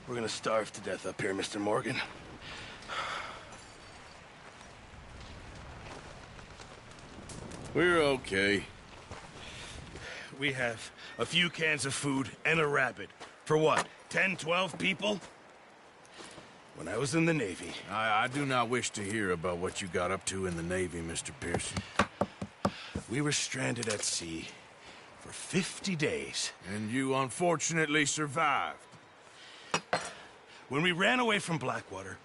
We're gonna starve to death up here, Mr. Morgan. We're okay. We have a few cans of food and a rabbit. For what, 10, 12 people? When I was in the Navy... I do not wish to hear about what you got up to in the Navy, Mr. Pearson. We were stranded at sea for 50 days. And you unfortunately survived. When we ran away from Blackwater,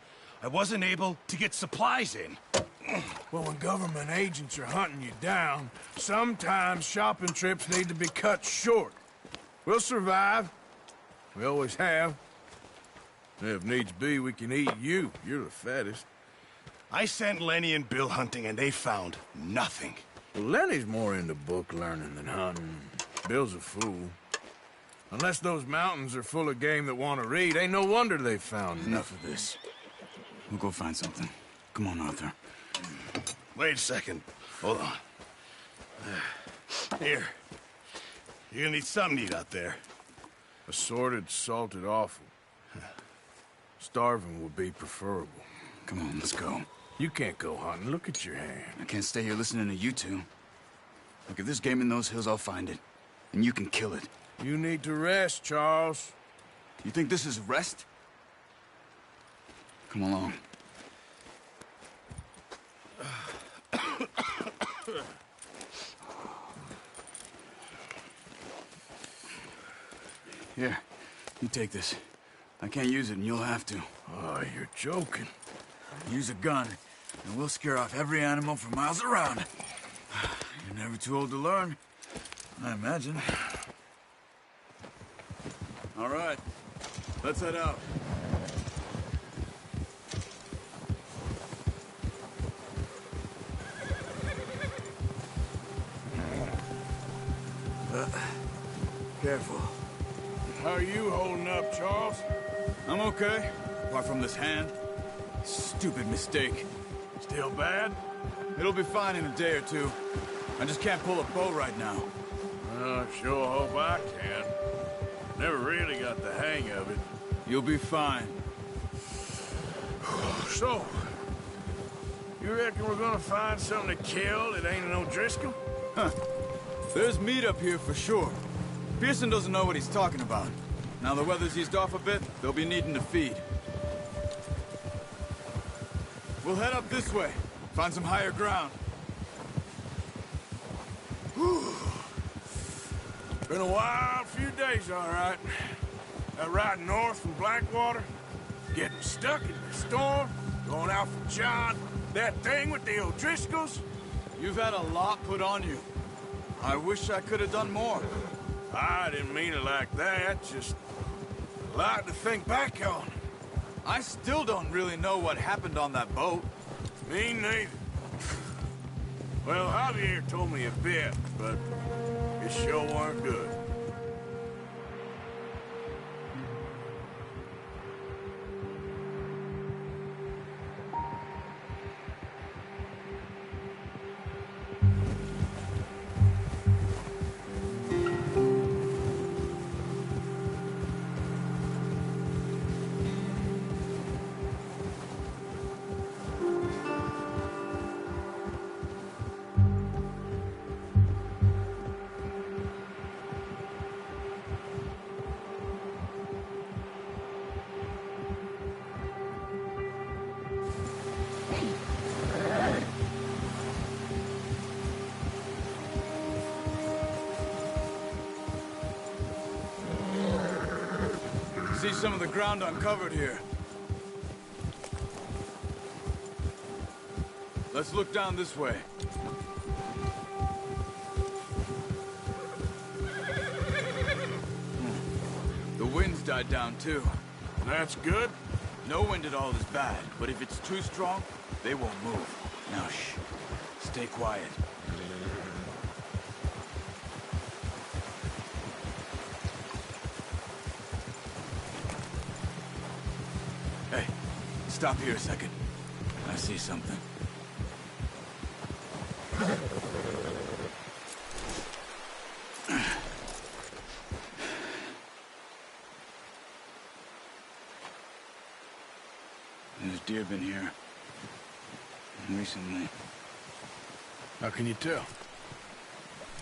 I wasn't able to get supplies in. Well, when government agents are hunting you down, sometimes shopping trips need to be cut short. We'll survive. We always have. If needs be, we can eat you. You're the fattest. I sent Lenny and Bill hunting, and they found nothing. Well, Lenny's more into book learning than hunting. Bill's a fool. Unless those mountains are full of game that want to read, ain't no wonder they found Enough of this. We'll go find something. Come on, Arthur. Wait a second. Hold on. Here. You're gonna need something to eat out there. Assorted, salted offal. Starving would be preferable. Come on, let's go. You can't go hunting. Look at your hand. I can't stay here listening to you two. Look, if there's game in those hills, I'll find it. And you can kill it. You need to rest, Charles. You think this is rest? Come along. Here, you take this. I can't use it, and you'll have to. Oh, you're joking. Use a gun, and we'll scare off every animal for miles around. You're never too old to learn, I imagine. All right, let's head out. Careful. How are you holding up, Charles? I'm okay, apart from this hand. Stupid mistake. Still bad? It'll be fine in a day or two. I just can't pull a bow right now. I sure hope I can. Never really got the hang of it. You'll be fine. So, you reckon we're gonna find something to kill that ain't no Driscoll? Huh. There's meat up here for sure. Pearson doesn't know what he's talking about. Now the weather's eased off a bit, they'll be needing to feed. We'll head up this way. Find some higher ground. Whew. Been a wild few days, all right. That ride north from Blackwater, getting stuck in the storm, going out for John, that thing with the O'Driscolls. You've had a lot put on you. I wish I could have done more. I didn't mean it like that, just a lot to think back on. I still don't really know what happened on that boat. Me neither. Well, Javier told me a bit, but it sure weren't good. See some of the ground uncovered here. Let's look down this way. The wind's died down too. That's good. No wind at all is bad, but if it's too strong, they won't move. Now shh. Stay quiet. Hey, stop here a second. I see something. There's deer been here. Recently. How can you tell?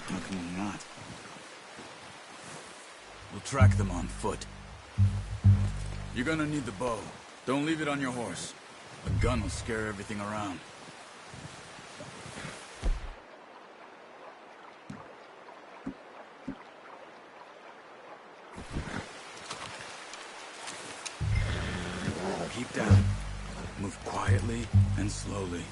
How can you not? We'll track them on foot. You're gonna need the bow. Don't leave it on your horse. A gun will scare everything around. Keep down. Move quietly and slowly.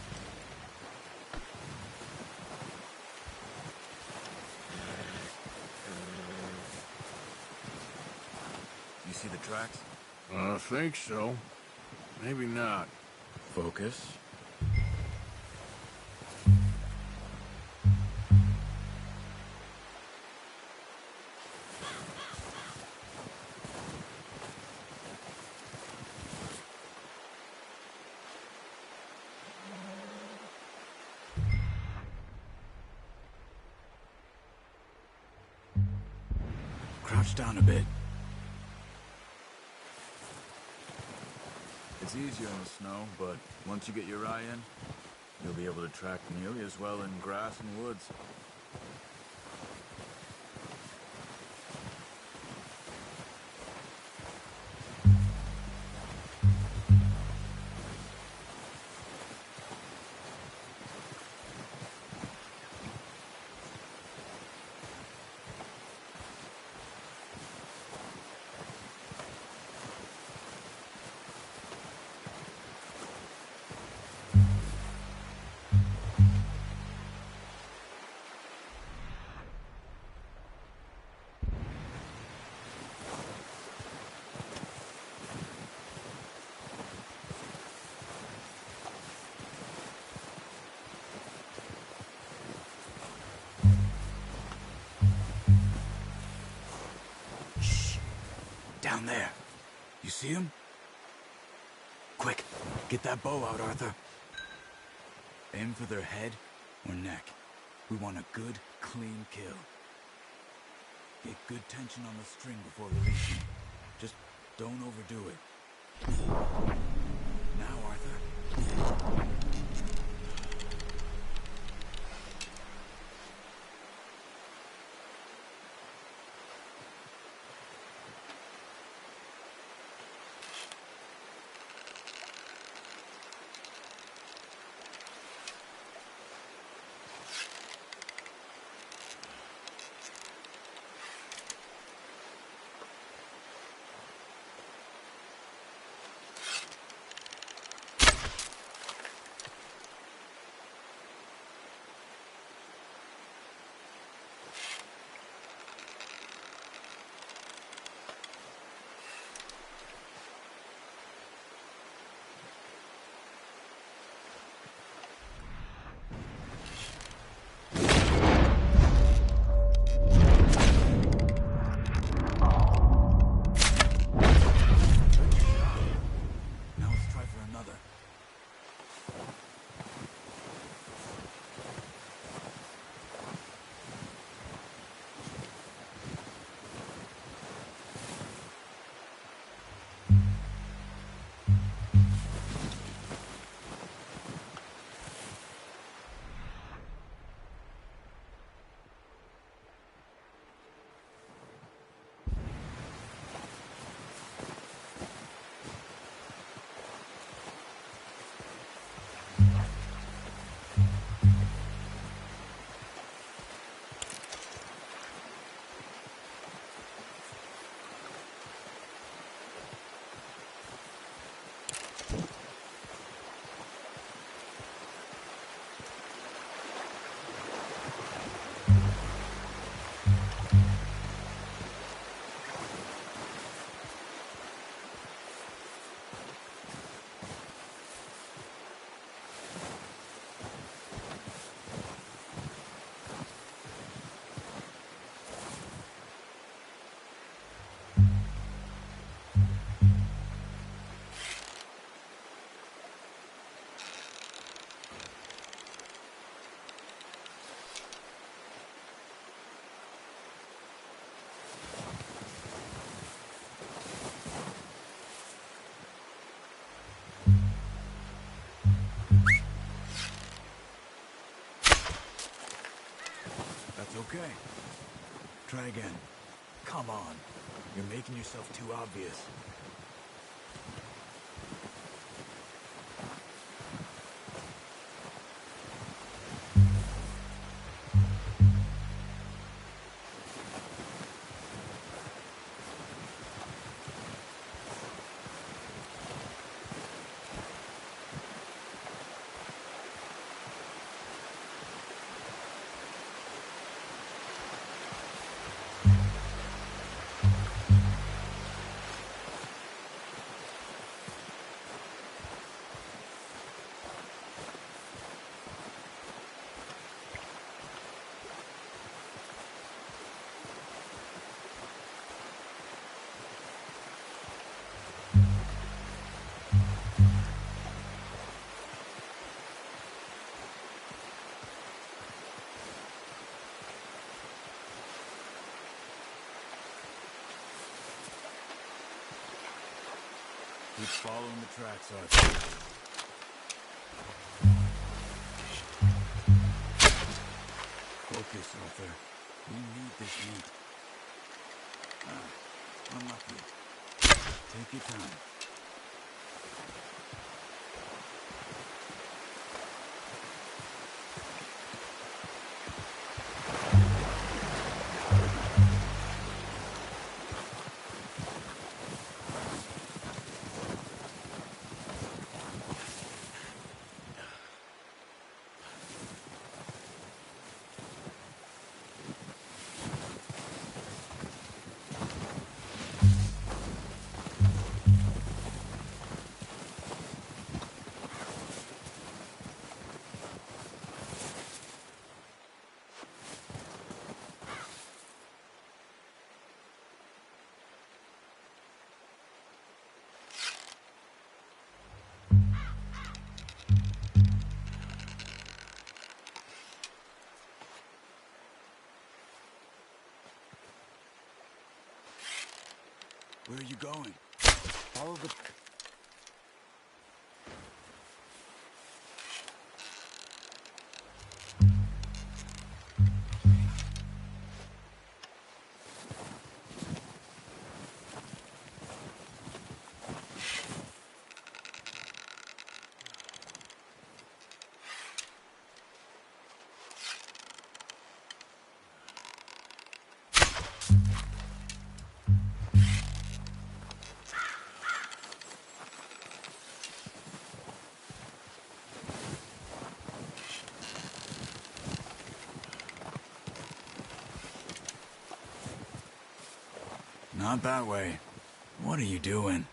You see the tracks? I think so. Maybe not. Focus. Crouch down a bit. It's easier in the snow, but once you get your eye in, you'll be able to track nearly as well in grass and woods. Down there. You see him? Quick, get that bow out, Arthur. Aim for their head or neck. We want a good, clean kill. Get good tension on the string before releasing. Just don't overdo it. Now, Arthur. Okay. Try again. Come on. You're making yourself too obvious. Keep following the tracks, Arthur. Focus, Arthur. We need this meat. Unlucky. Take your time. Where are you going? Follow the... Not that way. What are you doing?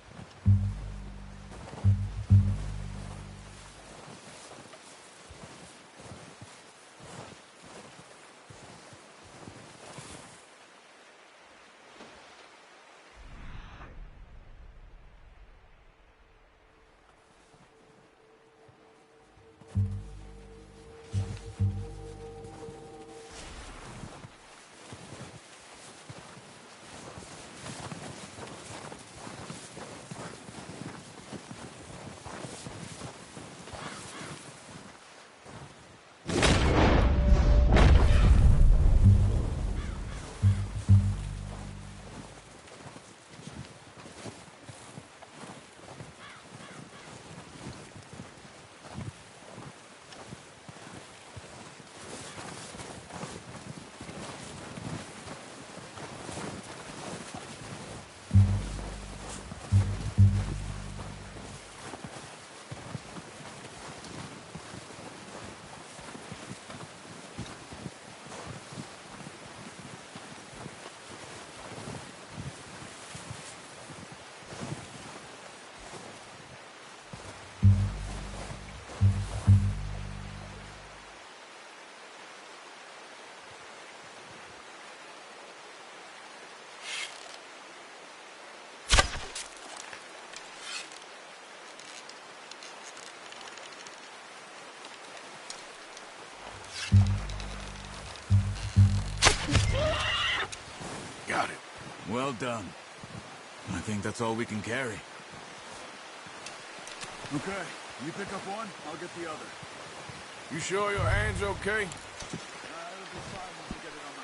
Got it. Well done. I think that's all we can carry. Okay, you pick up one, I'll get the other. You sure your hand's okay? It'll be fine once I get it on my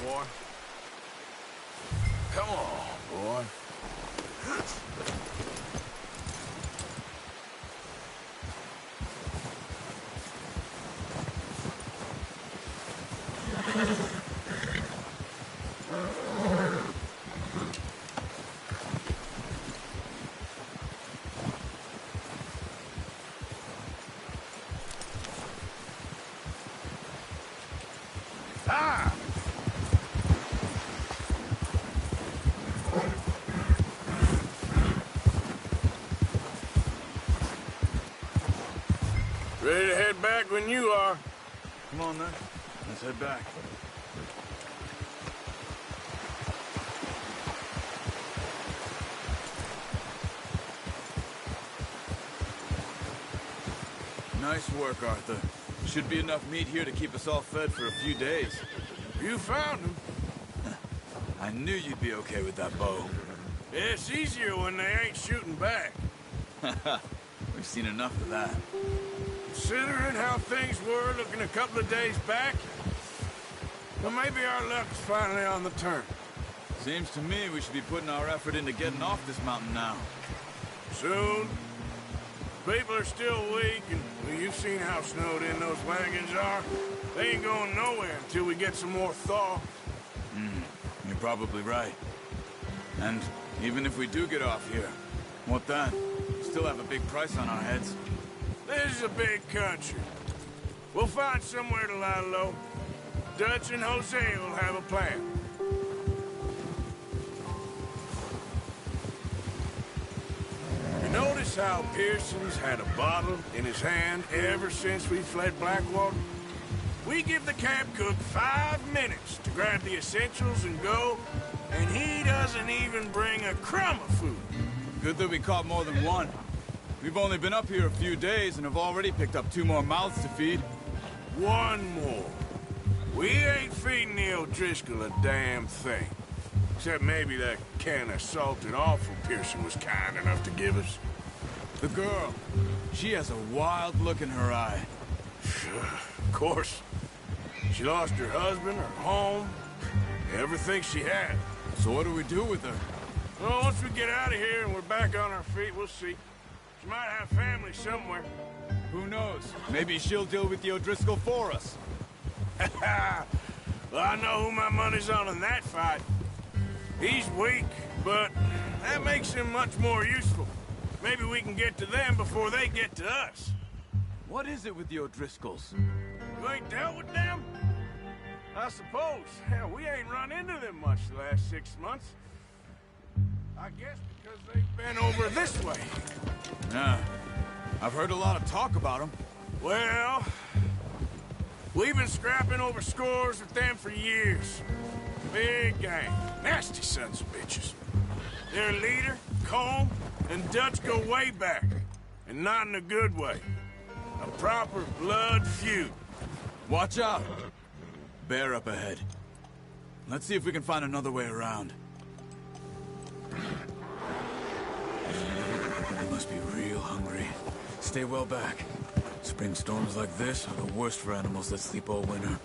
boy. Come on, boy. Ah! Ready to head back when you are. Come on, then. Let's head back. Nice work, Arthur. Should be enough meat here to keep us all fed for a few days. You found him. I knew you'd be okay with that bow. Yeah, it's easier when they ain't shooting back. We've seen enough of that. Considering how things were looking a couple of days back, well, maybe our luck's finally on the turn. Seems to me we should be putting our effort into getting off this mountain now. Soon. People are still weak, and well, you've seen how snowed in those wagons are. They ain't going nowhere until we get some more thaw. You're probably right. And even if we do get off here, what then? We still have a big price on our heads. This is a big country. We'll find somewhere to lie low. Dutch and Jose will have a plan. You notice how Pearson's had a bottle in his hand ever since we fled Blackwater? We give the camp cook 5 minutes to grab the essentials and go, and he doesn't even bring a crumb of food. Good that we caught more than one. We've only been up here a few days and have already picked up 2 more mouths to feed. One more. We ain't feeding the O'Driscoll a damn thing. Except maybe that can of salted offal Pearson was kind enough to give us. The girl, she has a wild look in her eye. Of course. She lost her husband, her home, everything she had. So what do we do with her? Well, once we get out of here and we're back on our feet, we'll see. She might have family somewhere. Who knows? Maybe she'll deal with the O'Driscoll for us. Well, I know who my money's on in that fight. He's weak, but that makes him much more useful. Maybe we can get to them before they get to us. What is it with the O'Driscolls? You ain't dealt with them? I suppose. Hell, we ain't run into them much the last 6 months. I guess because they've been over this way. Yeah. I've heard a lot of talk about them. Well, we've been scrapping over scores with them for years. Big gang. Nasty sons of bitches. Their leader, Colm, and Dutch go way back. And not in a good way. A proper blood feud. Watch out! Bear up ahead. Let's see if we can find another way around. They must be real hungry. Stay well back. Spring storms like this are the worst for animals that sleep all winter.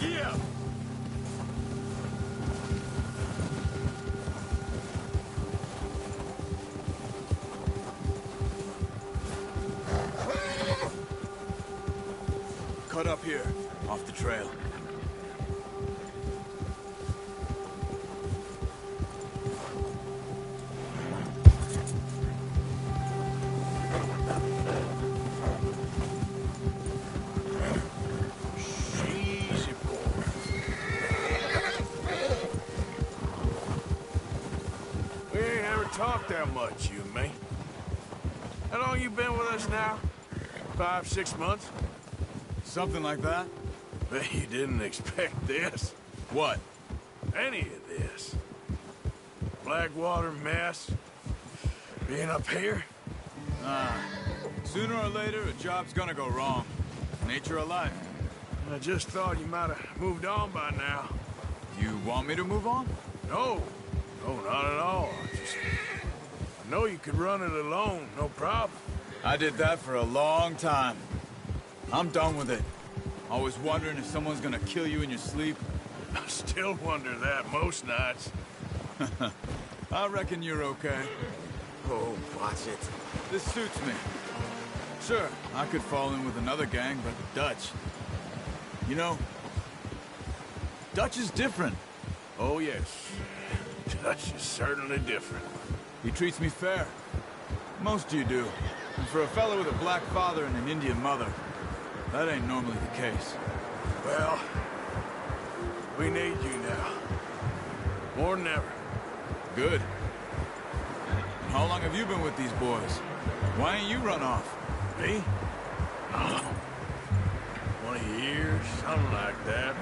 Yeah! Cut up here, off the trail. Easy, boy. We ain't ever talked that much, you and me. How long you been with us now? 5, 6 months? Something like that? Bet you didn't expect this. What? Any of this. Blackwater mess. Being up here. Sooner or later, a job's gonna go wrong. Nature of life. I just thought you might have moved on by now. You want me to move on? No. No, not at all. I know you could run it alone, no problem. I did that for a long time. I'm done with it. Always wondering if someone's gonna kill you in your sleep. I still wonder that most nights. I reckon you're okay. Oh, watch it. This suits me. Sure, I could fall in with another gang, but Dutch... You know, Dutch is different. Oh, yes. Dutch is certainly different. He treats me fair. Most of you do. And for a fellow with a black father and an Indian mother, that ain't normally the case. Well, we need you now. More than ever. Good. And how long have you been with these boys? Why ain't you run off? Me? Oh, 20 years, something like that.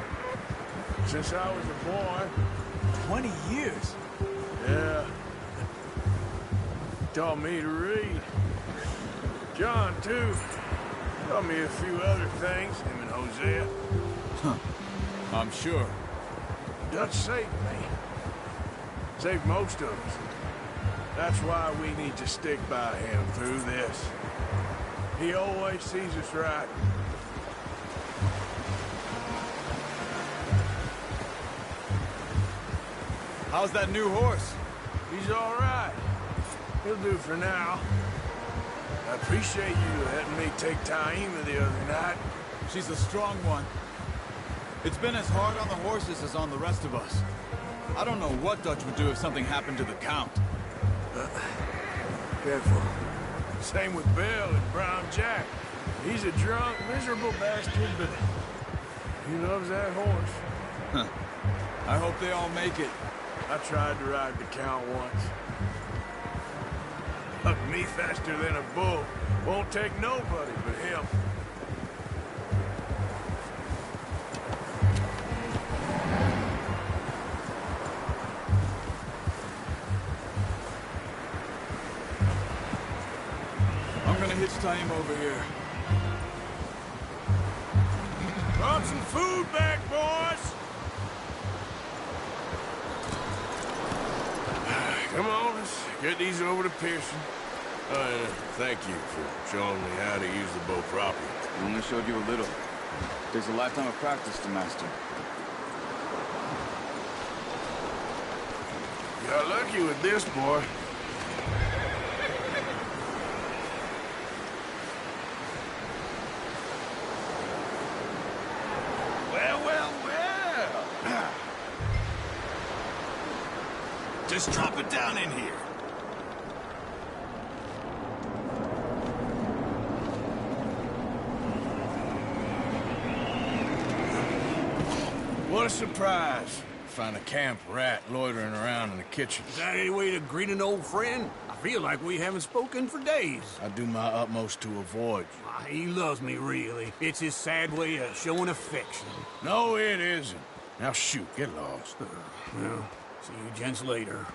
Since I was a boy. 20 years? Yeah. Taught me to read. John, too. Taught me a few other things, him and Hosea. Huh. I'm sure. Dutch saved me. Saved most of us. That's why we need to stick by him through this. He always sees us right. How's that new horse? He's all right. He'll do for now. I appreciate you letting me take Taima the other night. She's a strong one. It's been as hard on the horses as on the rest of us. I don't know what Dutch would do if something happened to the Count. Careful. Same with Bill and Brown Jack. He's a drunk, miserable bastard, but he loves that horse. Huh. I hope they all make it. I tried to ride the Count once. Hucked me faster than a bull. Won't take nobody but him. I'm gonna hitch Taima over here. Brought some food back, boys! Come on, let's get these over to Pearson. Thank you for showing me how to use the bow properly. I only showed you a little. Takes a lifetime of practice to master. You got lucky with this, boy. Well. Just drop it down in here. What a surprise. Find a camp rat loitering around in the kitchen. Is that any way to greet an old friend? I feel like we haven't spoken for days. I do my utmost to avoid you. He loves me, really. It's his sad way of showing affection. No, it isn't. Now shoot, get lost. Well, see you gents later.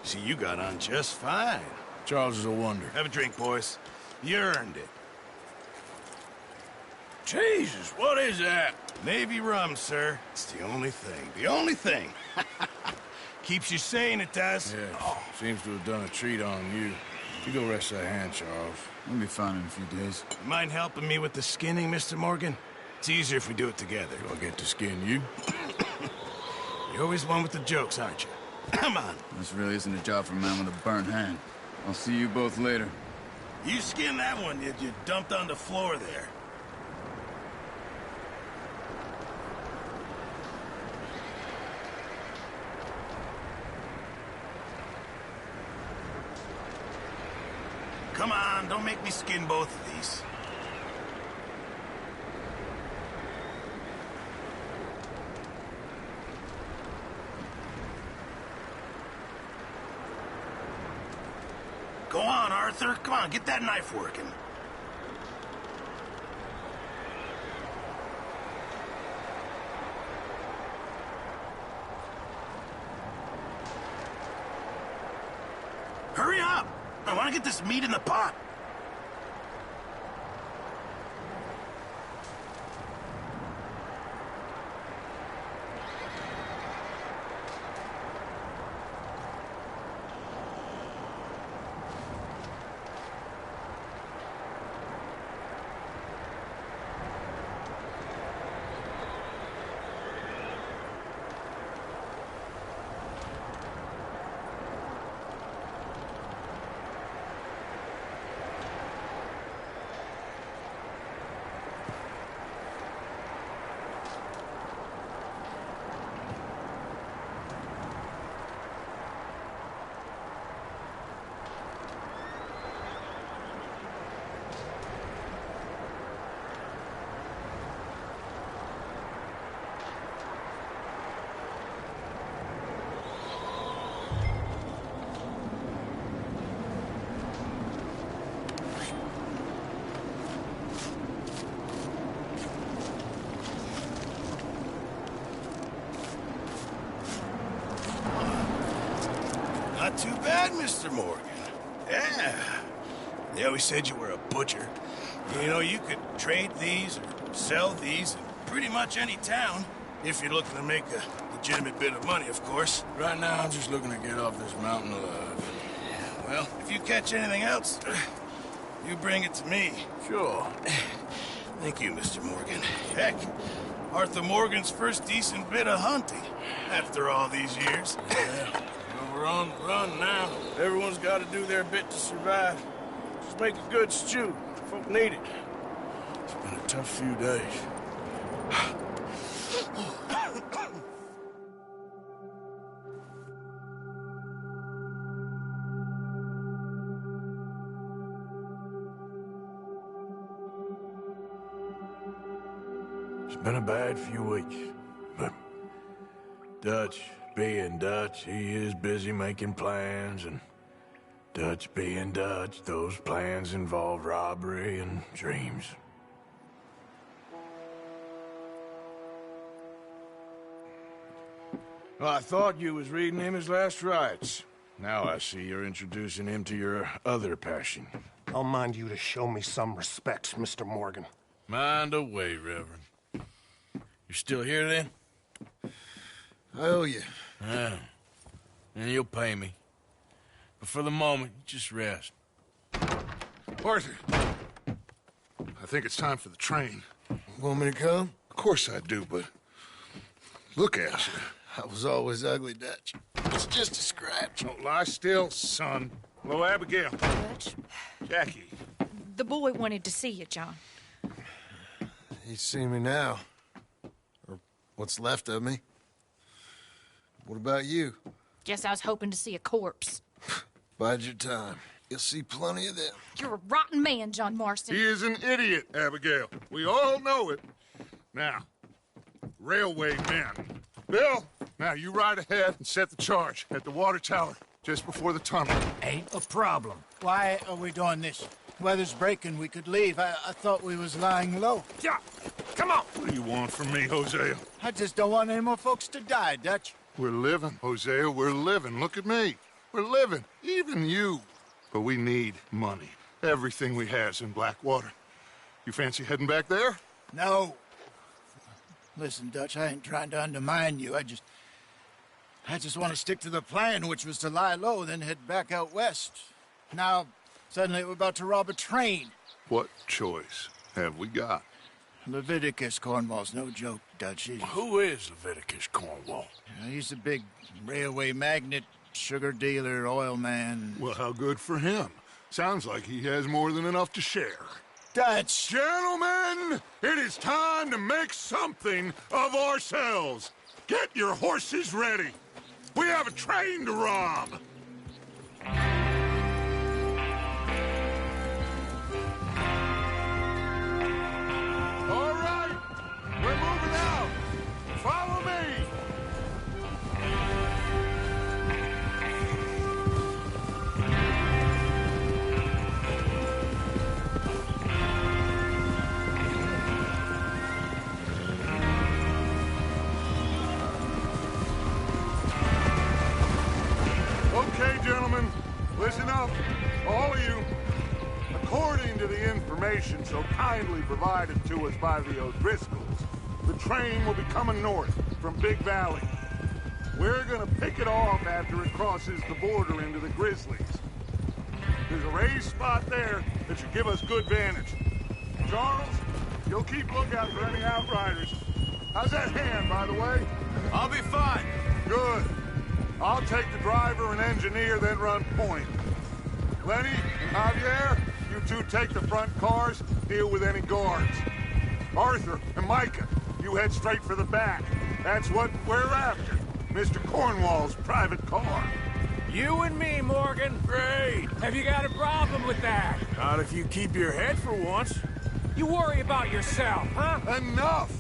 See, you got on just fine. Charles is a wonder. Have a drink, boys. You earned it. Jesus, what is that? Navy rum, sir. It's the only thing. The only thing. Keeps you sane, it does. Yeah, seems to have done a treat on you. You go rest that hand, Charles. We'll be fine in a few days. You mind helping me with the skinning, Mr. Morgan? It's easier if we do it together. Do I get to skin you? You're always one with the jokes, aren't you? Come on. This really isn't a job for a man with a burnt hand. I'll see you both later. You skinned that one you dumped on the floor there. Come on, don't make me skin both of these. Go on, Arthur. Come on, get that knife working. Hurry up! I want to get this meat in the pot. too bad, Mr. Morgan. Yeah. They always said you were a butcher. You know, you could trade these or sell these in pretty much any town, if you're looking to make a legitimate bit of money, of course. Right now, I'm just looking to get off this mountain alive. Well, if you catch anything else, you bring it to me. Sure. Thank you, Mr. Morgan. Heck, Arthur Morgan's first decent bit of hunting after all these years. Yeah. Well, we're on the run now. Everyone's got to do their bit to survive. Just make a good stew. Folk need it. It's been a tough few days. It's been a bad few weeks, but Dutch being Dutch, he is busy making plans, and Dutch being Dutch, those plans involve robbery and dreams. Well, I thought you was reading him his last rites. Now I see you're introducing him to your other passion. I'll mind you to show me some respect, Mr. Morgan. Mind away, Reverend. You still here, then? I owe you. Yeah. And you'll pay me. But for the moment, just rest. Arthur, I think it's time for the train. Want me to come? Of course I do, but look at you. I was always ugly, Dutch. It's just a scratch. Don't lie still, son. Hello, Abigail. Dutch, Jackie. the boy wanted to see you, John. He's seen me now. Or what's left of me. What about you? Guess I was hoping to see a corpse. Bide your time. You'll see plenty of them. You're a rotten man, John Marston. He is an idiot, Abigail. We all know it. Now, railway men. Bill, now you ride ahead and set the charge at the water tower just before the tunnel. Ain't a problem. Why are we doing this? Weather's breaking. We could leave. I thought we was lying low. Yeah, come on. What do you want from me, Hosea? I just don't want any more folks to die, Dutch. We're living, Hosea. We're living. Look at me. We're living. Even you. But we need money. Everything we has in Blackwater. You fancy heading back there? No. Listen, Dutch, I ain't trying to undermine you. I just want to stick to the plan, which was to lie low, then head back out west. Now, suddenly we're about to rob a train. What choice have we got? Leviticus Cornwall's no joke, Dutch. Who is Leviticus Cornwall? He's a big railway magnate, sugar dealer, oil man. Well, how good for him. Sounds like he has more than enough to share. Dutch! Gentlemen, it is time to make something of ourselves. Get your horses ready. We have a train to rob. All right, we're moving out. Follow me. Okay, gentlemen, listen up, all of you. According to the information so kindly provided to us by the O'Driscolls, the train will be coming north from Big Valley. We're gonna pick it off after it crosses the border into the Grizzlies. There's a raised spot there that should give us good vantage. Charles, you'll keep lookout for any outriders. How's that hand, by the way? I'll be fine. Good. I'll take the driver and engineer, then run point. Lenny and Javier, you two take the front cars, deal with any guards. Arthur and Micah, you head straight for the back. That's what we're after. Mr. Cornwall's private car. You and me, Morgan. Great. Have you got a problem with that? Not if you keep your head for once. You worry about yourself, huh? Enough!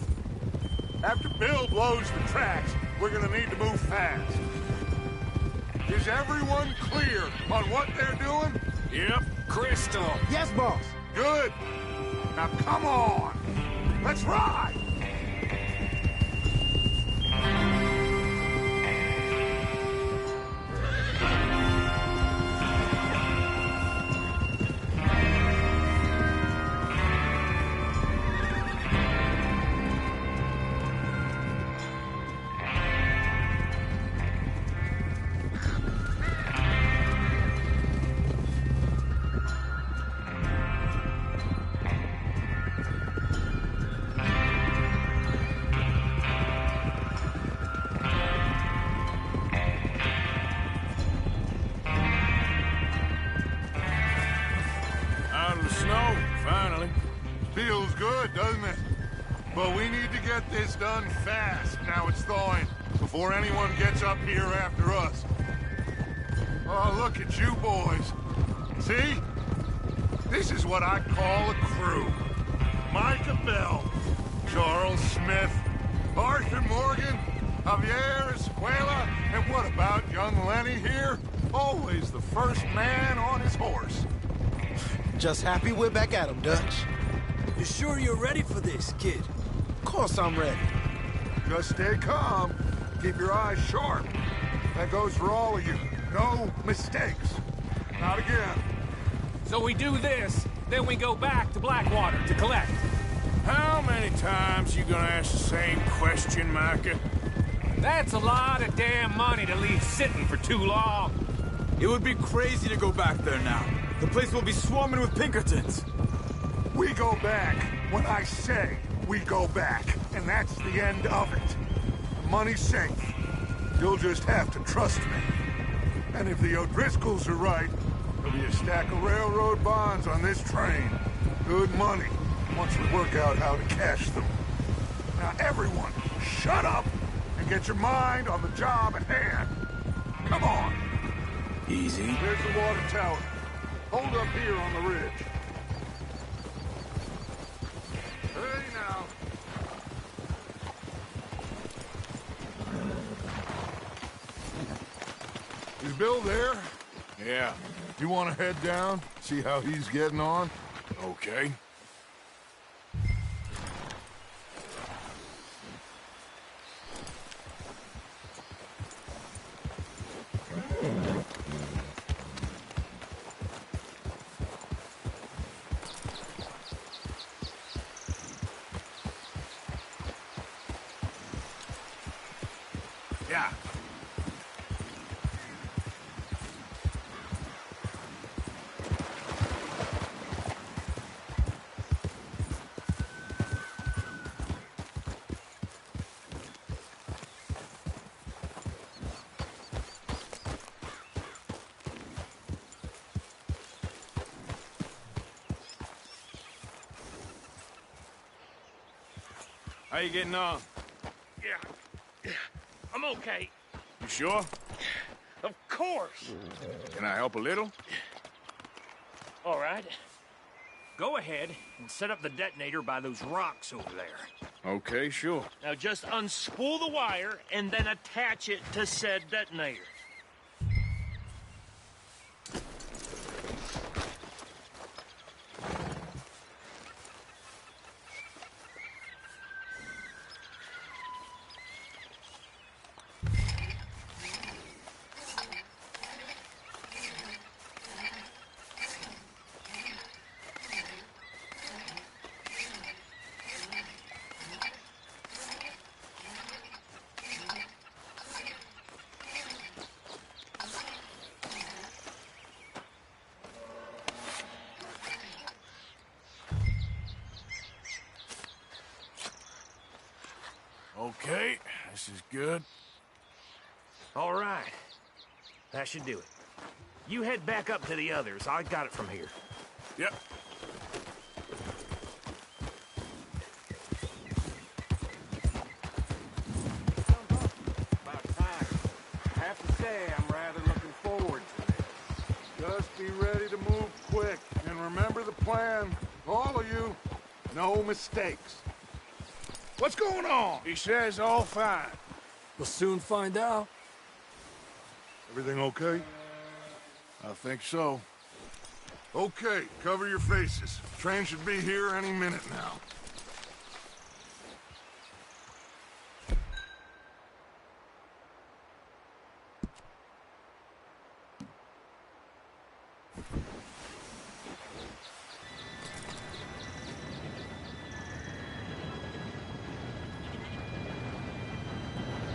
After Bill blows the tracks, we're gonna need to move fast. Is everyone clear on what they're doing? Yep. Crystal. Yes, boss. Good. Now come on. Let's ride. good, doesn't it? But we need to get this done fast. Now it's thawing, before anyone gets up here after us. Oh, look at you boys. See? This is what I call a crew. Micah Bell, Charles Smith, Arthur Morgan, Javier Escuela, and what about young Lenny here? Always the first man on his horse. Just happy we're back at him, Dutch. You sure you're ready for this, kid? Of course I'm ready. Just stay calm. Keep your eyes sharp. That goes for all of you. No mistakes. Not again. So we do this, then we go back to Blackwater to collect. How many times you gonna ask the same question, Micah? That's a lot of damn money to leave sitting for too long. It would be crazy to go back there now. The place will be swarming with Pinkertons. We go back when I say we go back, and that's the end of it. The money's safe. You'll just have to trust me. And if the O'Driscolls are right, there'll be a stack of railroad bonds on this train. Good money, once we work out how to cash them. Now everyone, shut up and get your mind on the job at hand. Come on. Easy. There's the water tower. Hold up here on the ridge. Hey now. Is Bill there? Yeah. You want to head down? See how he's getting on? Okay. Yeah. How you getting on? Yeah, I'm okay. You sure? Of course. Can I help a little? All right. Go ahead and set up the detonator by those rocks over there. Okay, sure. Now just unspool the wire and then attach it to said detonator. Okay, this is good. All right. That should do it. You head back up to the others. I got it from here. Yep. About time. I have to say, I'm rather looking forward to this. Just be ready to move quick. And remember the plan. All of you, no mistakes. What's going on? He says all fine. We'll soon find out. Everything okay? I think so. Okay, cover your faces. Train should be here any minute now.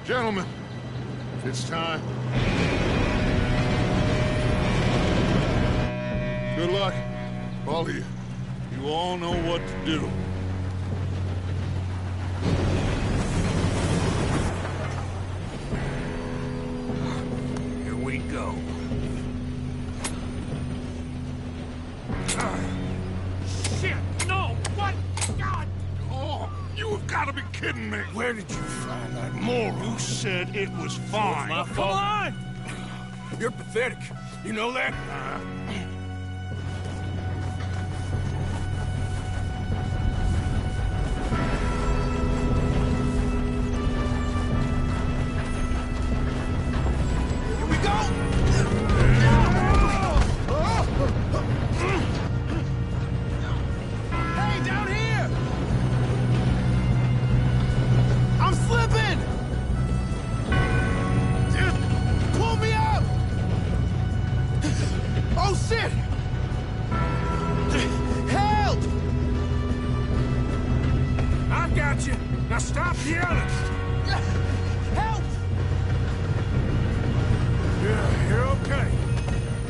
Gentlemen, it's time. Good luck, all of you. You all know what to do. Here we go. Shit! No! What? God! gotta be kidding me. Where did you find that moron? You said it was fine. My fault. Come on! You're pathetic. You know that? Here we go! Hey, down here! I'm slipping! Pull me up! Oh, shit! Help! I got you. Now stop yelling. Help! Yeah, you're okay.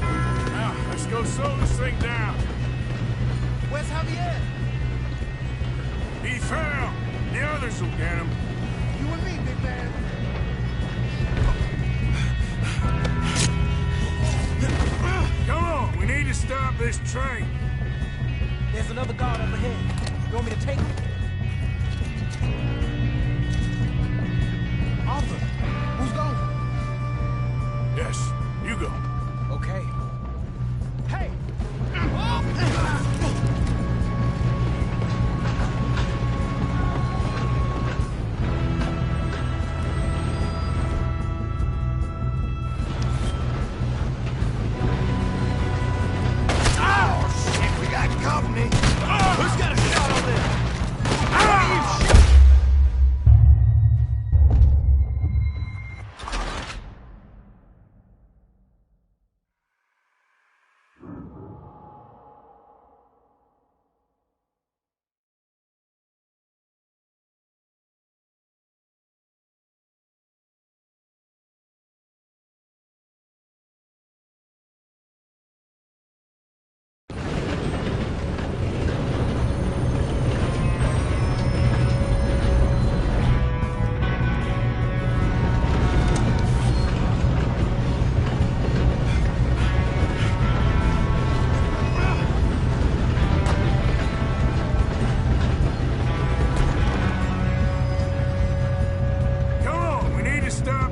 Now, let's go slow this thing down. Where's Javier? He fell. The others will get him. You and me, big man. Come on, we need to stop this train. There's another guard up ahead. You want me to take him? Arthur, who's going? Yes, you go. Okay. Hey!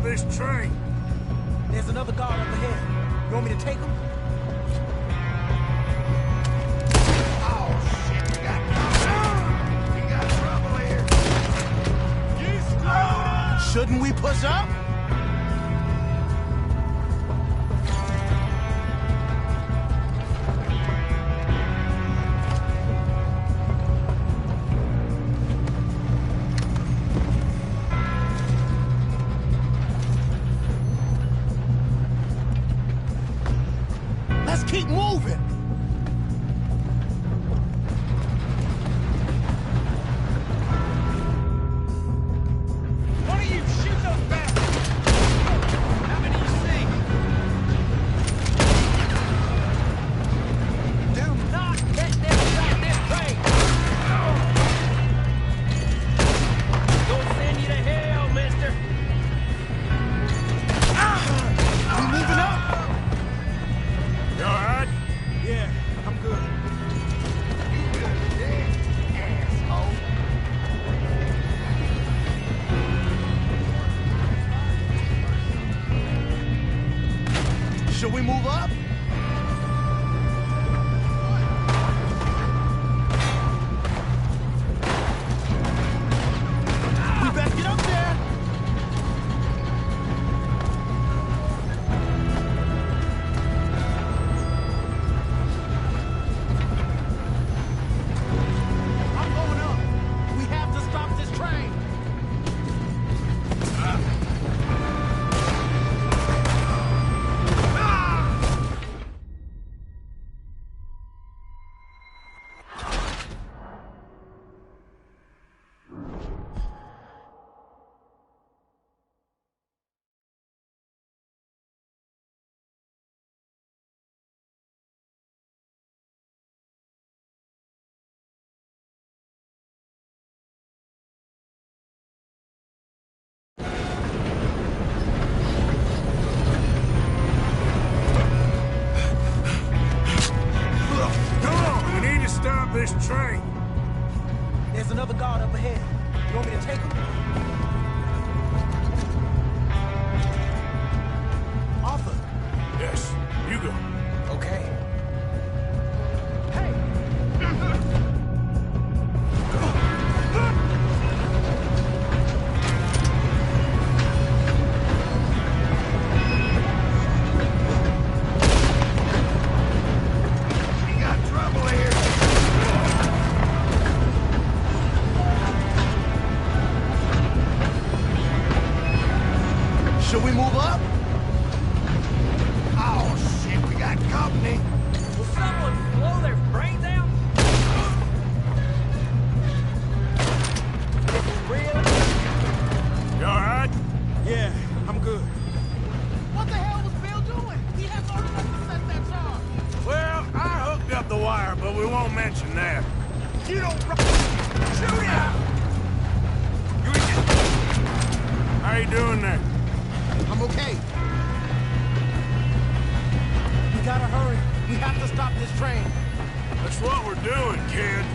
this train. There's another guard up ahead. You want me to take him? Oh, shit, we got trouble here. Shouldn't we push up? Let's keep moving. One of you shoot those bastards! How many you see? Do not let them stop this train! Gonna send you to hell, mister! We moving up? You all right? Yeah, I'm good. Should we move up? We better get up there. I'm going up. We have to stop this train. Come on, we need to stop this train. There's another guard up ahead. You You want me to take him? Arthur. Yes, you go. Okay. Hey! You got trouble here. Should we move up? Oh, shit, we got company. Will someone blow their brains out? You all right? Yeah, I'm good. What the hell was Bill doing? He has no right to set that charge. Well, I hooked up the wire, but we won't mention that. You don't shoot him! How you doing there? I'm okay. We gotta hurry. We have to stop this train. That's what we're doing, kid.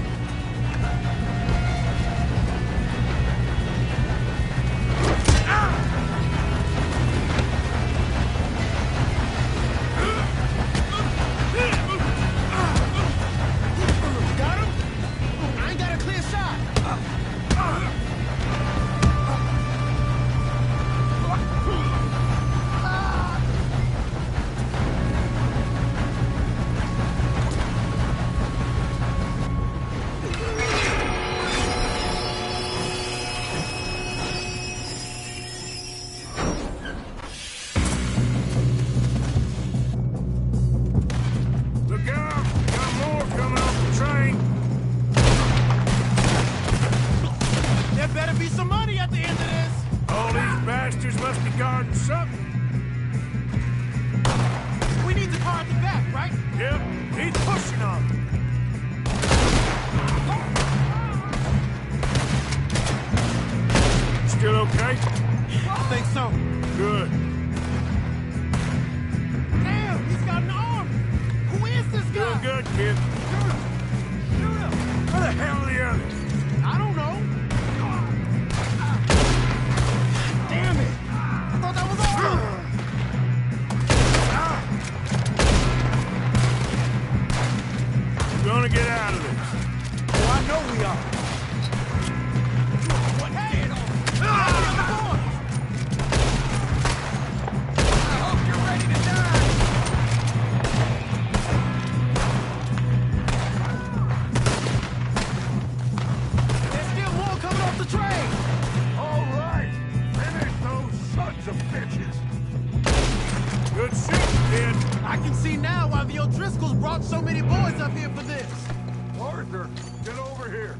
Got him? I ain't got a clear shot. Look out! Got more coming off the train. There better be some money at the end of this. All these bastards must be guarding something. We need the car at the back, right? Yep, he's pushing on them. Still okay? I think so. Good. Damn, he's got an arm. Who is this guy? Doing good, kid. Shoot him. Where the hell are the others? I don't know. Damn it. I thought that was all. We're gonna get out of this. Oh, I know we are. What? Hey! I hope you're ready to die. There's still more coming off the train. All right, finish those sons of bitches. Good shooting, kid. I can see now why the O'Driscolls brought so many boys up here for this. Arthur, get over here.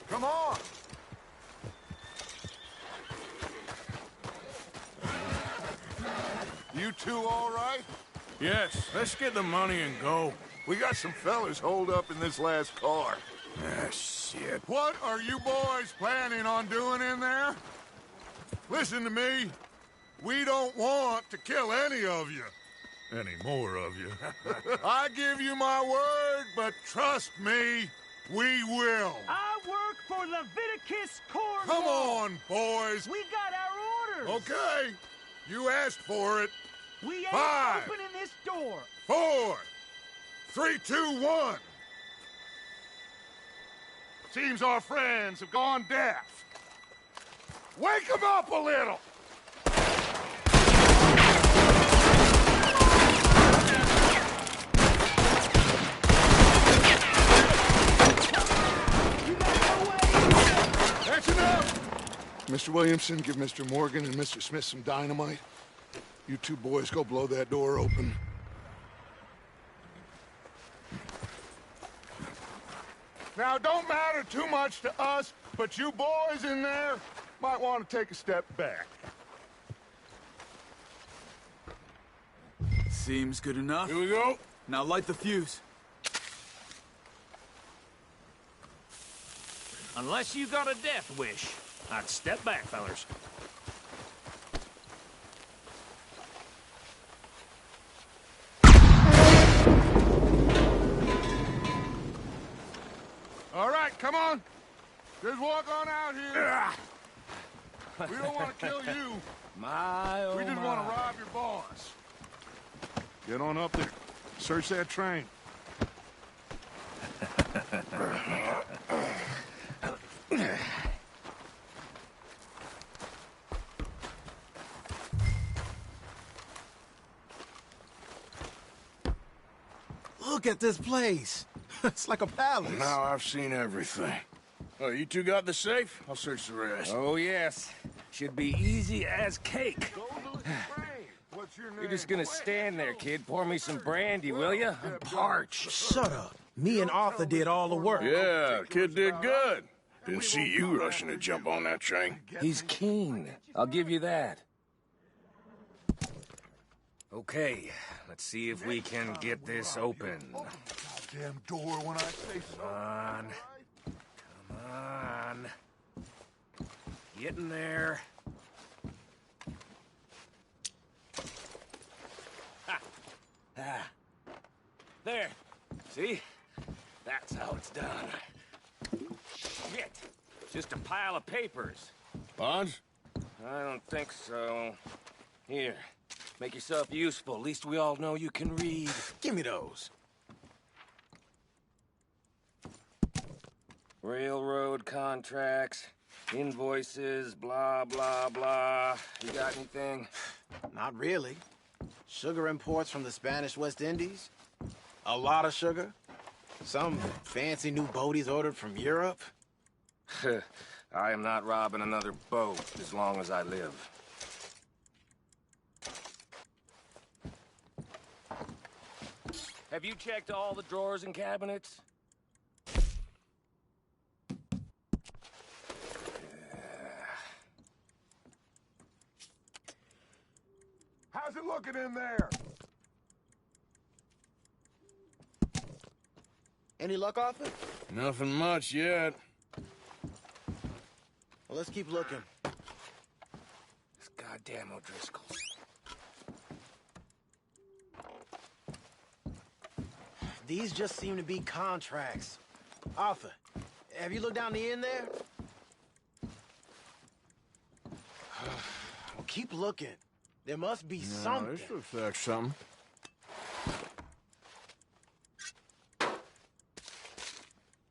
Come on. You two all right? Yes, let's get the money and go. We got some fellas holed up in this last car. Ah, shit. What are you boys planning on doing in there? Listen to me. We don't want to kill any of you. Any more of you. I give you my word, but trust me, we will. I work for Leviticus Corps. Come on, boys. We got our orders. Okay. You asked for it. We ain't 5, opening this door. 4, 3, 2, 1. Seems our friends have gone deaf. Wake them up a little. That's enough. Mr. Williamson, give Mr. Morgan and Mr. Smith some dynamite. You two boys go blow that door open. Now, it don't matter too much to us, but you boys in there might want to take a step back. Seems good enough. Here we go. Now light the fuse. Unless you got a death wish, I'd step back, fellers. All right, come on. Just walk on out here. We don't want to kill you. My, oh We just want to rob your boss. Get on up there. Search that train. Look at this place. It's like a palace. Now I've seen everything. Oh, you two got the safe? I'll search the rest. Oh, yes. Should be easy as cake. What's your name? You're just gonna stand there, kid. Pour me some brandy, will ya? I'm parched. Shut up. Me and Arthur did all the work. Yeah, kid did good. Didn't see you rushing to jump on that train. He's keen. I'll give you that. Okay, let's see if we can get this open. Damn door when I say so. Come on. Come on. Get in there. Ha! Ah. There. See? That's how it's done. Shit. Just a pile of papers. Bonds? I don't think so. Here. Make yourself useful. At least we all know you can read. Give me those. Railroad contracts, invoices, blah, blah, blah. You got anything? Not really. Sugar imports from the Spanish West Indies. A lot of sugar. Some fancy new boat he's ordered from Europe. I am not robbing another boat as long as I live. Have you checked all the drawers and cabinets? How's it looking in there? Any luck off it? Nothing much yet. Well, let's keep looking. This goddamn O'Driscoll's. These just seem to be contracts. Arthur, have you looked down the end there? Well, keep looking. There must be something. This looks like something.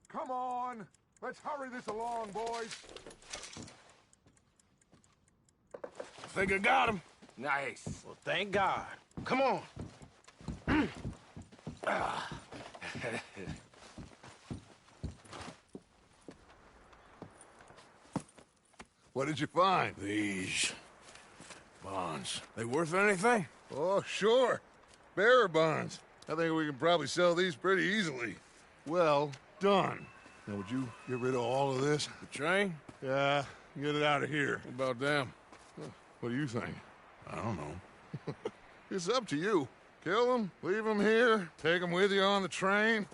Come on. Let's hurry this along, boys. I think I got him. Nice. Well, thank God. Come on. What did you find? These bonds. They worth anything? Oh, sure. Bearer bonds. I think we can probably sell these pretty easily. Well done. Now, would you get rid of all of this? The train? Yeah, get it out of here. What about them? What do you think? I don't know. It's up to you. Kill them, leave them here, take them with you on the train.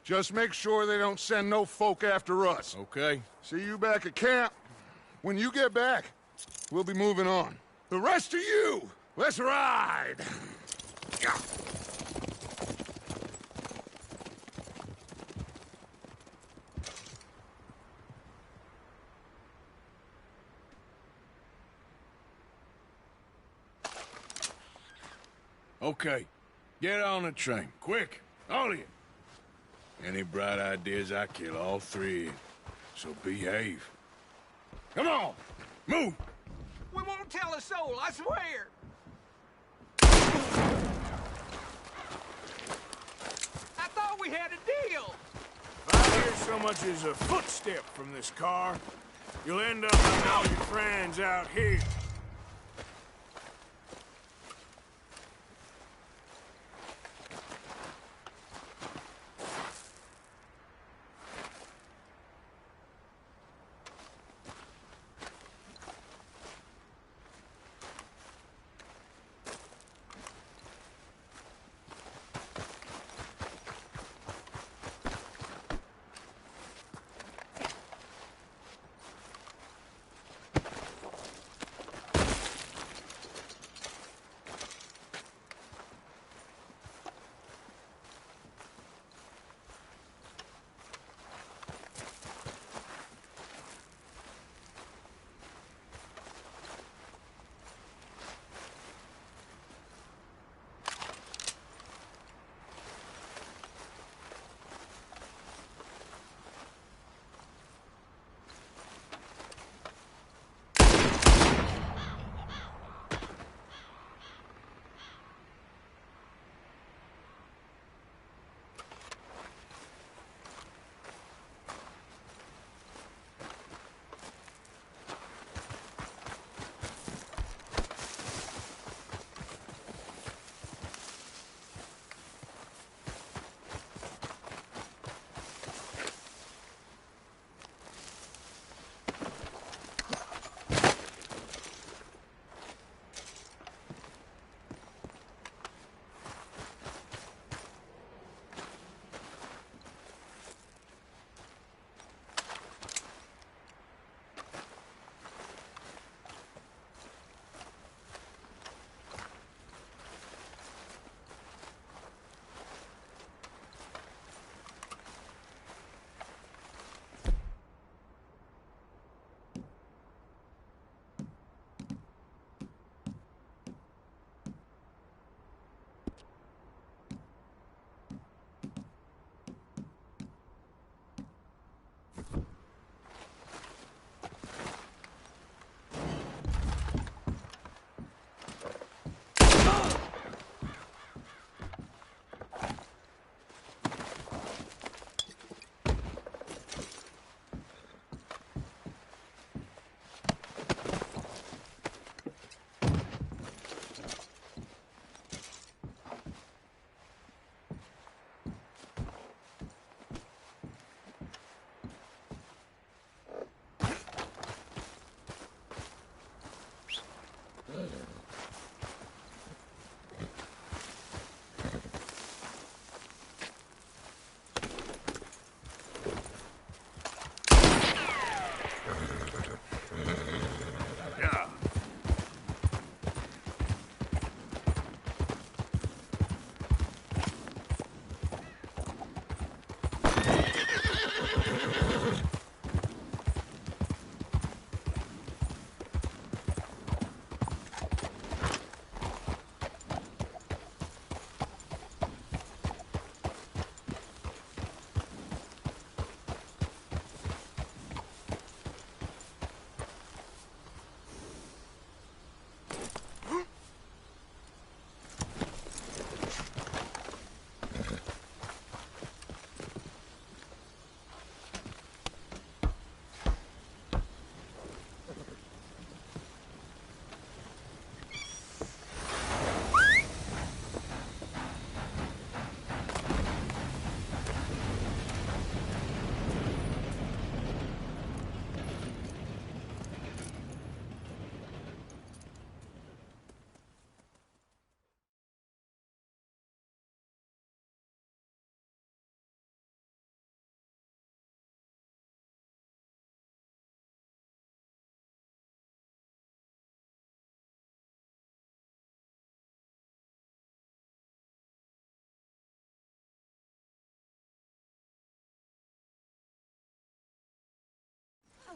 Just make sure they don't send no folk after us. Okay. See you back at camp. When you get back, we'll be moving on. The rest of you, let's ride! Okay. Get on the train. Quick. All of you. Any bright ideas, I kill all three of you. So behave. Come on! Move! We won't tell a soul, I swear! I thought we had a deal! If I hear so much as a footstep from this car, you'll end up with all your friends out here.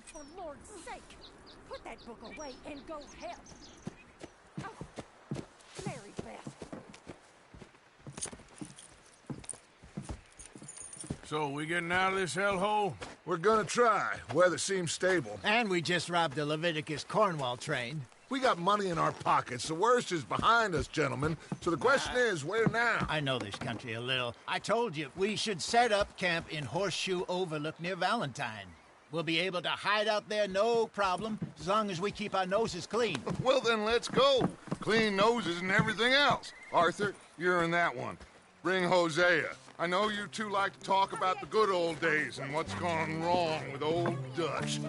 For Lord's sake, put that book away and go help. Oh, Mary Beth. So, we getting out of this hellhole? We're gonna try. Weather seems stable. And we just robbed the Leviticus Cornwall train. We got money in our pockets. The worst is behind us, gentlemen. So the question is, where now? I know this country a little. I told you, we should set up camp in Horseshoe Overlook near Valentine. We'll be able to hide out there, no problem, as long as we keep our noses clean. Well, then let's go. Clean noses and everything else. Arthur, you're in that one. Bring Hosea. I know you two like to talk about the good old days and what's gone wrong with old Dutch.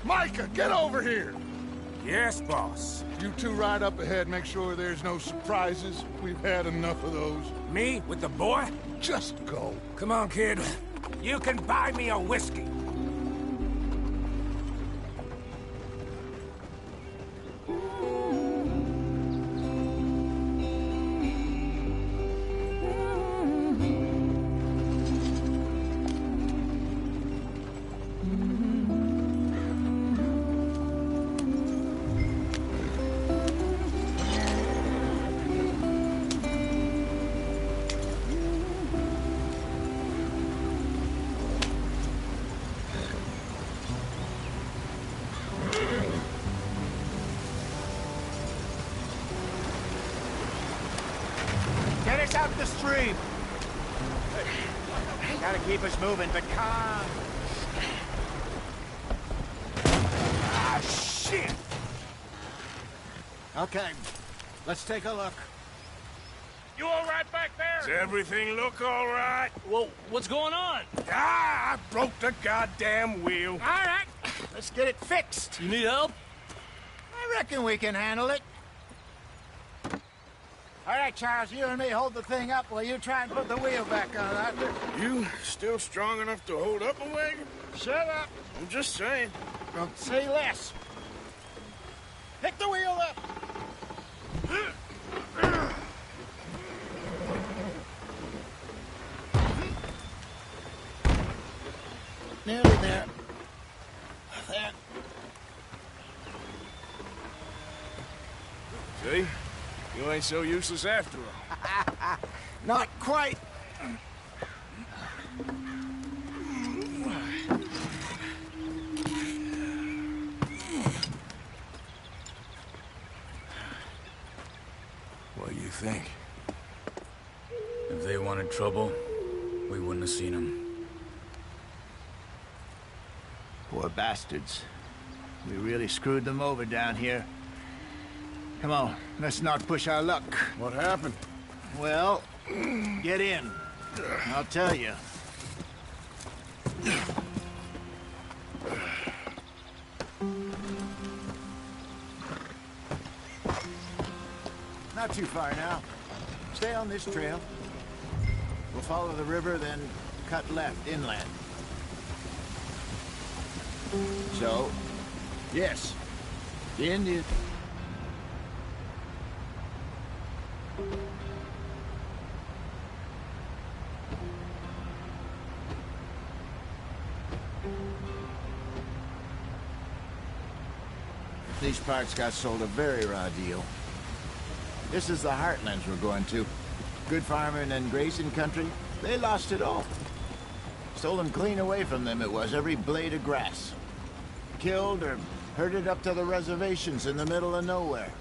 Micah, get over here! Yes, boss. You two ride up ahead, make sure there's no surprises. We've had enough of those. Me with the boy? Just go. Come on, kid. You can buy me a whiskey. Get us out the stream. Gotta keep us moving, but calm. Ah, shit! Okay, let's take a look. You all right back there? Does everything look all right? Well, what's going on? Ah, I broke the goddamn wheel. All right, let's get it fixed. You need help? I reckon we can handle it. All right, Charles, you and me hold the thing up while you try and put the wheel back on, Arthur. You still strong enough to hold up a wagon? Shut up. I'm just saying. Don't say less. Pick the wheel up. Nearly there. There. See? You ain't so useless after all. Not quite. What do you think? If they wanted trouble, we wouldn't have seen them. Poor bastards. We really screwed them over down here. Come on, let's not push our luck. What happened? Well, get in. I'll tell you. Not too far now. Stay on this trail. We'll follow the river, then cut left inland. So, yes, the Indian... These parts got sold a very raw deal. This is the heartlands we're going to. Good farming and grazing country, They lost it all. Stolen clean away from them it was, every blade of grass. Killed or herded up to the reservations in the middle of nowhere.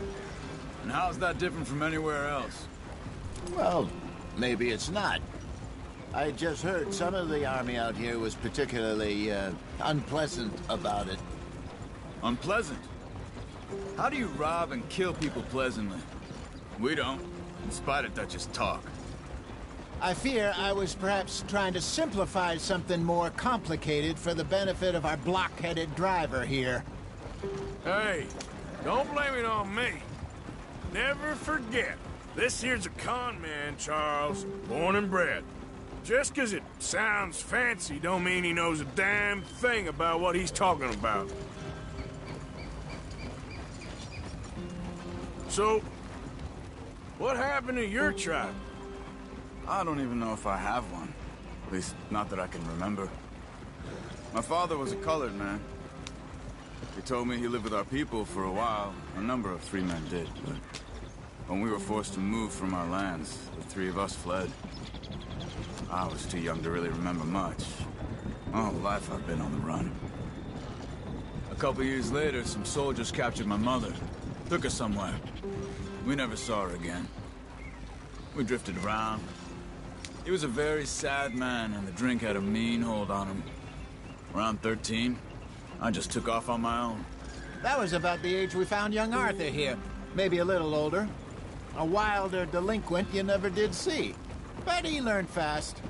And how's that different from anywhere else? Well, maybe it's not. I just heard some of the army out here was particularly, unpleasant about it. Unpleasant? How do you rob and kill people pleasantly? We don't, in spite of Dutch's talk. I fear I was perhaps trying to simplify something more complicated for the benefit of our block-headed driver here. Hey, don't blame it on me. Never forget, this here's a con man, Charles, born and bred. Just 'cause it sounds fancy don't mean he knows a damn thing about what he's talking about. So, what happened to your tribe? I don't even know if I have one. At least, not that I can remember. My father was a colored man. He told me he lived with our people for a while. A number of free men did, but when we were forced to move from our lands, the three of us fled. I was too young to really remember much. My whole life I've been on the run. A couple years later, some soldiers captured my mother. Took her somewhere. We never saw her again. We drifted around. He was a very sad man, and the drink had a mean hold on him. Around 13, I just took off on my own. That was about the age we found young Arthur here. Maybe a little older. A wilder delinquent you never did see. But he learned fast.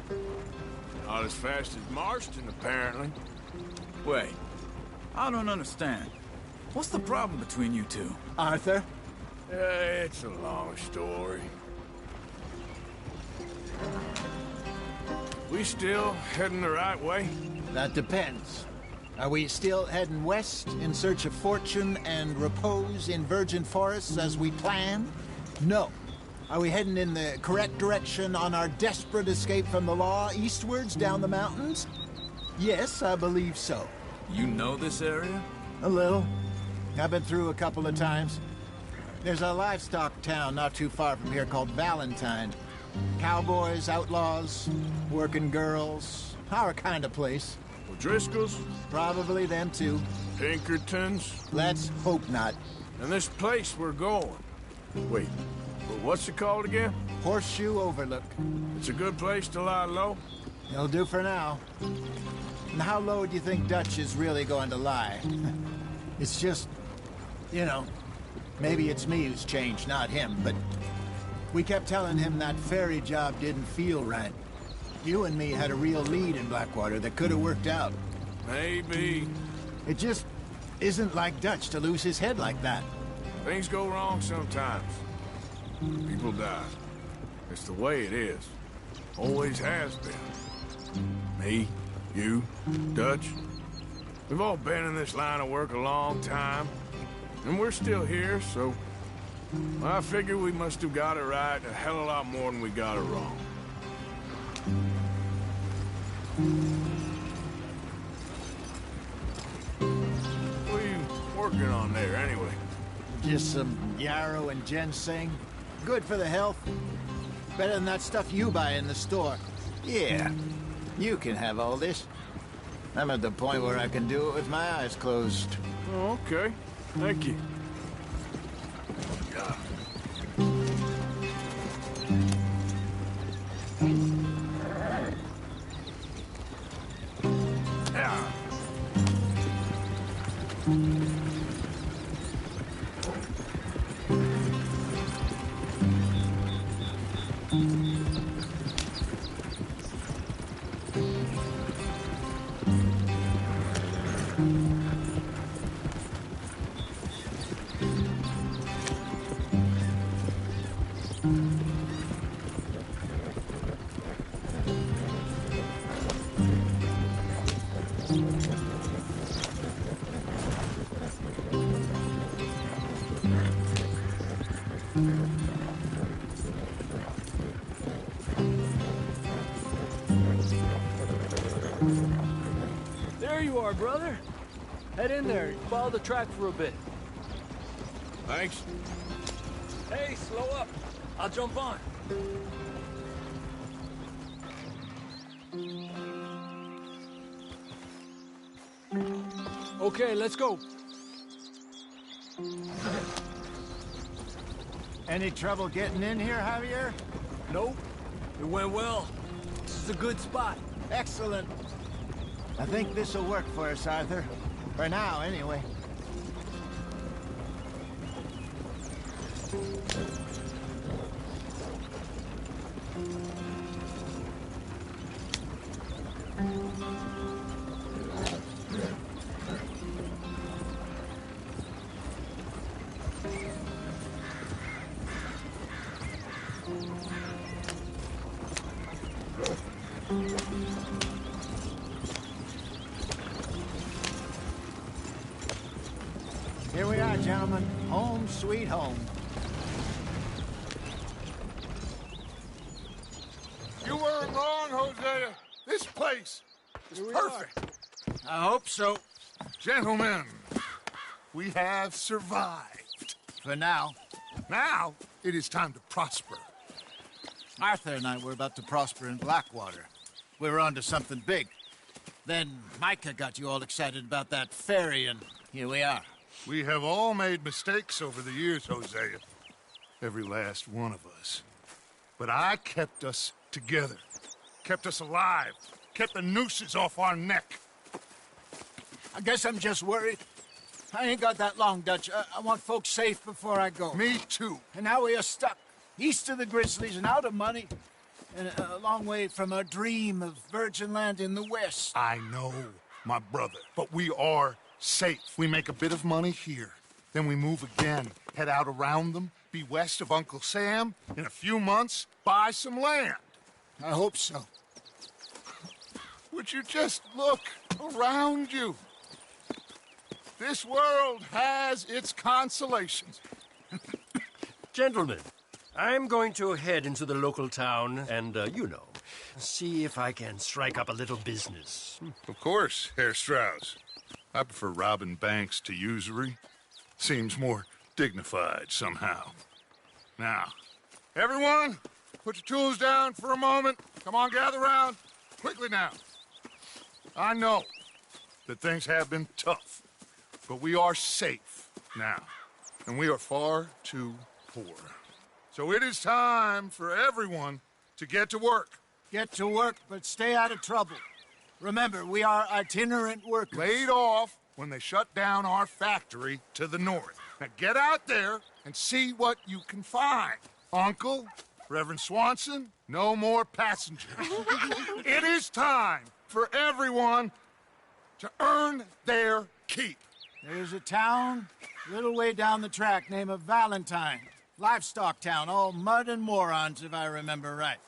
Not as fast as Marston, apparently. Wait, I don't understand. What's the problem between you two? Arthur? It's a long story. We still heading the right way? That depends. Are we still heading west in search of fortune and repose in virgin forests as we planned? No. Are we heading in the correct direction on our desperate escape from the law eastwards down the mountains? Yes, I believe so. You know this area? A little. I've been through a couple of times. There's a livestock town not too far from here called Valentine. Cowboys, outlaws, working girls, our kind of place. O'Driscolls? Probably them too. Pinkertons? Let's hope not. And this place we're going. Wait, what's it called again? Horseshoe Overlook. It's a good place to lie low? It'll do for now. And how low do you think Dutch is really going to lie? It's just, you know, maybe it's me who's changed, not him, but we kept telling him that ferry job didn't feel right. You and me had a real lead in Blackwater that could have worked out. Maybe. It just isn't like Dutch to lose his head like that. Things go wrong sometimes. People die. It's the way it is. Always has been. Me, you, Dutch. We've all been in this line of work a long time. And we're still here, so I figure we must have got it right a hell of a lot more than we got it wrong. What are you working on there, anyway? Just some yarrow and ginseng. Good for the health. Better than that stuff you buy in the store. Yeah, you can have all this. I'm at the point where I can do it with my eyes closed. Oh, okay. Thank you. There you are, brother. Head in there. Follow the track for a bit. Thanks. Hey, slow up. I'll jump on. Okay, let's go. Any trouble getting in here, Javier? Nope. It went well. This is a good spot. Excellent. I think this'll work for us, Arthur. For now, anyway. Here we are, gentlemen. Home sweet home. You weren't wrong, Hosea. This place is perfect. I hope so. Gentlemen, we have survived. For now. Now, it is time to prosper. Arthur and I were about to prosper in Blackwater. We were onto something big. Then Micah got you all excited about that ferry, and here we are. We have all made mistakes over the years, Hosea. Every last one of us. But I kept us together. Kept us alive. Kept the nooses off our neck. I guess I'm just worried. I ain't got that long, Dutch. I want folks safe before I go. Me too. And now we are stuck. East of the Grizzlies and out of money. And a long way from our dream of virgin land in the west. I know, my brother. But we are safe. We make a bit of money here. Then we move again. Head out around them. Be west of Uncle Sam. In a few months, buy some land. I hope so. Would you just look around you? This world has its consolations. Gentlemen, I'm going to head into the local town and, see if I can strike up a little business. Of course, Herr Strauss. I prefer robbing banks to usury. Seems more dignified somehow. Now, everyone, put your tools down for a moment. Come on, gather round. Quickly now. I know that things have been tough, but we are safe now, and we are far too poor. So it is time for everyone to get to work. Get to work, but stay out of trouble. Remember, we are itinerant workers. Laid off when they shut down our factory to the north. Now get out there and see what you can find. Uncle, Reverend Swanson, no more passengers. It is time for everyone to earn their keep. There's a town a little way down the track named Valentine. Livestock town, all mud and morons, if I remember right.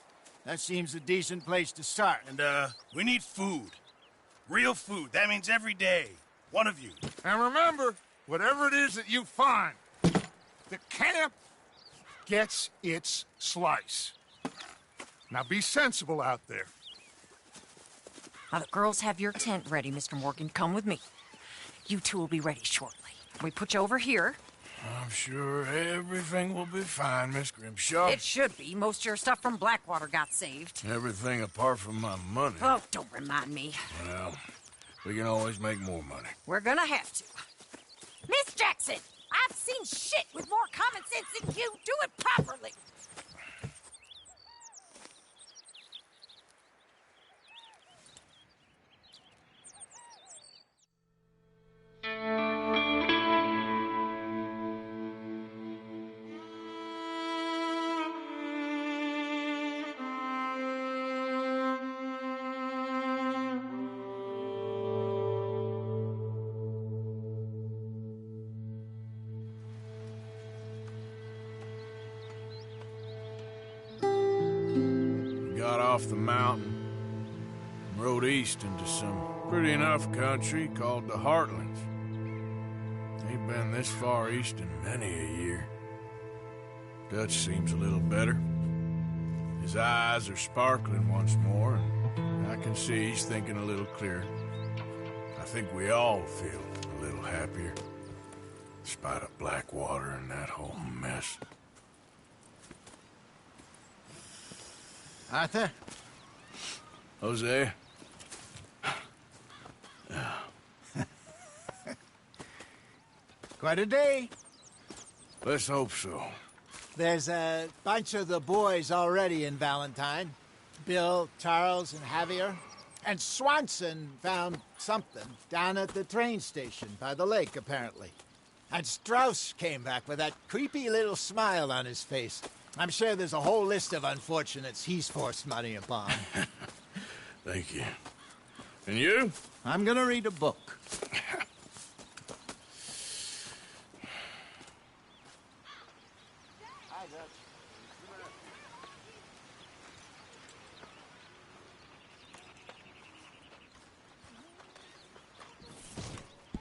That seems a decent place to start. And, we need food. Real food. That means every day. One of you. And remember, whatever it is that you find, the camp gets its slice. Now be sensible out there. Now, the girls have your tent ready, Mr. Morgan. Come with me. You two will be ready shortly. We put you over here. I'm sure everything will be fine, Miss Grimshaw. It should be. Most of your stuff from Blackwater got saved. Everything apart from my money. Oh, don't remind me. Well, we can always make more money. We're gonna have to. Miss Jackson, I've seen shit with more common sense than you. Do it properly. Off the mountain, rode east into some pretty enough country called the Heartlands. Ain't been this far east in many a year. Dutch seems a little better. His eyes are sparkling once more, and I can see he's thinking a little clearer. I think we all feel a little happier, despite of Blackwater and that whole mess. Arthur? Jose? Quite a day. Let's hope so. There's a bunch of the boys already in Valentine. Bill, Charles, and Javier. And Swanson found something down at the train station by the lake, apparently. And Strauss came back with that creepy little smile on his face. I'm sure there's a whole list of unfortunates he's forced money upon. Thank you. And you? I'm gonna read a book.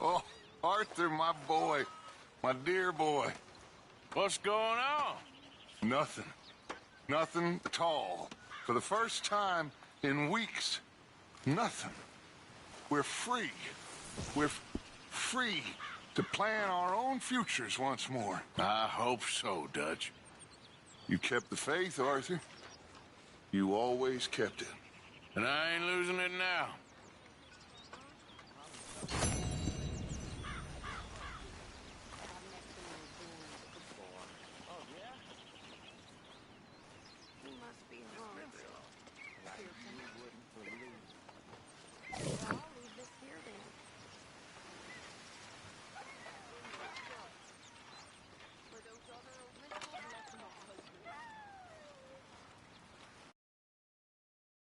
Oh, Arthur, my boy. My dear boy. What's going on? Nothing. Nothing at all. For the first time in weeks, nothing. We're free. We're free to plan our own futures once more. I hope so, Dutch. You kept the faith, Arthur. You always kept it. And I ain't losing it now.